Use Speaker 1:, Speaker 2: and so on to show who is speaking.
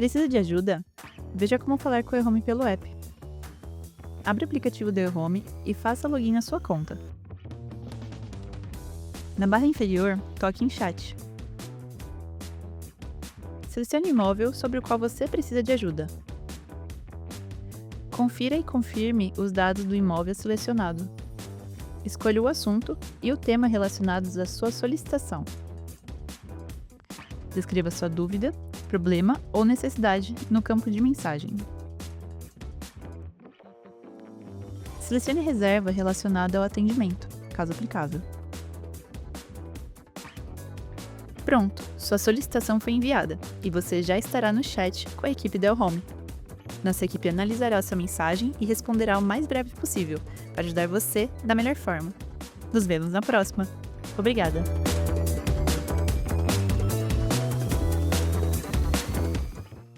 Speaker 1: Precisa de ajuda? Veja como falar com o WELHOME pelo app. Abra o aplicativo do WELHOME e faça login na sua conta. Na barra inferior, toque em Chat. Selecione o imóvel sobre o qual você precisa de ajuda. Confira e confirme os dados do imóvel selecionado. Escolha o assunto e o tema relacionados à sua solicitação. Descreva sua dúvida, problema ou necessidade no campo de mensagem. Selecione a reserva relacionada ao atendimento, caso aplicável. Pronto, sua solicitação foi enviada e você já estará no chat com a equipe do WELHOME. Nossa equipe analisará sua mensagem e responderá o mais breve possível para ajudar você da melhor forma. Nos vemos na próxima. Obrigada!